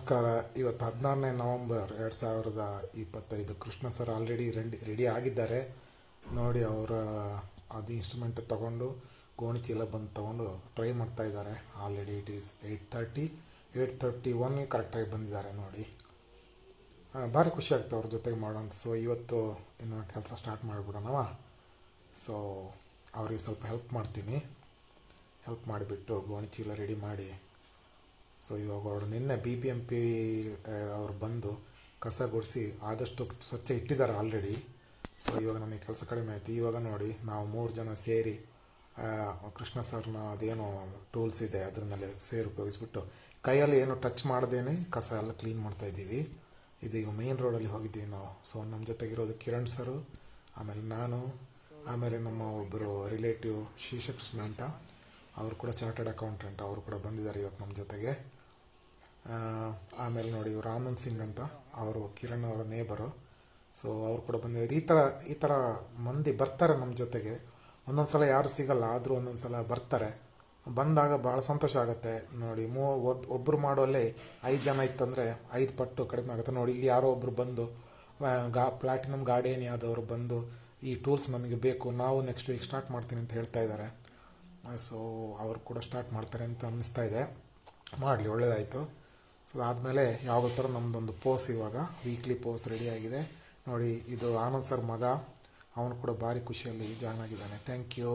ನಮಸ್ಕಾರ. ಇವತ್ತು 16ನೇ November 2025. Krishna sir already ready ಆಗಿದ್ದಾರೆ ನೋಡಿ. ಅವರ ಅದು ಇನ್ಸ್ಟ್ರೂಮೆಂಟ್ ತೊಗೊಂಡು ಗೋಣಿಚೀಲ ಬಂದು ತೊಗೊಂಡು ಟ್ರೈ ಮಾಡ್ತಾ ಇದ್ದಾರೆ. ಆಲ್ರೆಡಿ ಇಟ್ ಈಸ್ 8:31 ಕರೆಕ್ಟಾಗಿ ಬಂದಿದ್ದಾರೆ ನೋಡಿ. ಭಾರಿ ಖುಷಿ ಆಗ್ತದೆ ಅವ್ರ ಜೊತೆಗೆ ಮಾಡೋಣ. ಸೊ ಇವತ್ತು ಇನ್ನು ಕೆಲಸ ಸ್ಟಾರ್ಟ್ ಮಾಡಿಬಿಡೋಣವ. ಸೊ ಅವ್ರಿಗೆ ಸ್ವಲ್ಪ ಹೆಲ್ಪ್ ಮಾಡ್ತೀನಿ. ಹೆಲ್ಪ್ ಮಾಡಿಬಿಟ್ಟು ಗೋಣಿಚೀಲ ರೆಡಿ ಮಾಡಿ. ಸೊ ಇವಾಗ ಅವರು ನಿನ್ನೆ BBMP ಅವ್ರು ಬಂದು ಕಸ ಗುಡಿಸಿ ಆದಷ್ಟು ಸ್ವಚ್ಛ ಇಟ್ಟಿದ್ದಾರೆ ಆಲ್ರೆಡಿ. ಸೊ ಇವಾಗ ನಮಗೆ ಕೆಲಸ ಕಡಿಮೆ ಆಯಿತು. ಇವಾಗ ನೋಡಿ ನಾವು 3 ಜನ ಸೇರಿ ಕೃಷ್ಣ ಸರ್ನ ಅದೇನೋ ಟೂಲ್ಸ್ ಇದೆ ಅದರನ್ನೆಲ್ಲ ಸೇರಿ ಉಪಯೋಗಿಸ್ಬಿಟ್ಟು ಕೈಯಲ್ಲಿ ಏನು ಟಚ್ ಮಾಡ್ದೇನೆ ಕಸ ಎಲ್ಲ ಕ್ಲೀನ್ ಮಾಡ್ತಾಯಿದ್ದೀವಿ. ಇದೀಗ ಮೇನ್ ರೋಡಲ್ಲಿ ಹೋಗಿದ್ದೀವಿ ನಾವು. ಸೊ ನಮ್ಮ ಜೊತೆಗಿರೋದು ಕಿರಣ್ ಸರು, ಆಮೇಲೆ ನಾನು, ಆಮೇಲೆ ನಮ್ಮ ಒಬ್ಬರು ರಿಲೇಟಿವ್ ಶ್ರೀಕೃಷ್ಣ ಅಂತ, ಅವರು ಕೂಡ ಚಾರ್ಟರ್ಡ್ ಅಕೌಂಟೆಂಟ್, ಅವರು ಕೂಡ ಬಂದಿದ್ದಾರೆ ಇವತ್ತು ನಮ್ಮ ಜೊತೆಗೆ. ಆಮೇಲೆ ನೋಡಿ ಇವರು ಆನಂದ್ ಸಿಂಗ್ ಅಂತ, ಅವರು ಕಿರಣ್ ಅವರ ನೇಬರು. ಸೊ ಅವರು ಕೂಡ ಬಂದಿದ್ದಾರೆ. ಈ ಥರ ಮಂದಿ ಬರ್ತಾರೆ ನಮ್ಮ ಜೊತೆಗೆ. ಒಂದೊಂದು ಸಲ ಯಾರು ಸಿಗಲ್ಲ, ಆದರೂ ಒಂದೊಂದು ಸಲ ಬರ್ತಾರೆ. ಬಂದಾಗ ಭಾಳ ಸಂತೋಷ ಆಗುತ್ತೆ ನೋಡಿ. ಒಬ್ಬರು ಮಾಡೋಲ್ಲೇ 5 ಜನ ಇತ್ತಂದರೆ 5 ಪಟ್ಟು ಕಡಿಮೆ ಆಗುತ್ತೆ ನೋಡಿ. ಇಲ್ಲಿ ಯಾರೋ ಒಬ್ಬರು ಬಂದು ಪ್ಲಾಟಿನಮ್ ಗಾರ್ಡೇನ್ ಯಾವುದವರು ಬಂದು ಈ ಟೂಲ್ಸ್ ನಮಗೆ ಬೇಕು, ನಾವು ನೆಕ್ಸ್ಟ್ ವೀಕ್ ಸ್ಟಾರ್ಟ್ ಮಾಡ್ತೀನಿ ಅಂತ ಹೇಳ್ತಾ ಇದ್ದಾರೆ. ಸೊ ಅವರು ಕೂಡ ಸ್ಟಾರ್ಟ್ ಮಾಡ್ತಾರೆ ಅಂತ ಅನ್ನಿಸ್ತಾ ಇದೆ. ಮಾಡಲಿ, ಒಳ್ಳೆಯದಾಯಿತು. ಸೊ ಅದಾದಮೇಲೆ ಯಾವ ಥರ ನಮ್ಮದೊಂದು ಪೋಸ್, ಇವಾಗ ವೀಕ್ಲಿ ಪೋಸ್ ರೆಡಿಯಾಗಿದೆ ನೋಡಿ. ಇದು ಆನಂದ್ ಸರ್ ಮಗ, ಅವನು ಕೂಡ ಭಾರಿ ಖುಷಿಯಲ್ಲಿ ಜಾಯ್ನ್ ಆಗಿದ್ದಾನೆ. Thank you.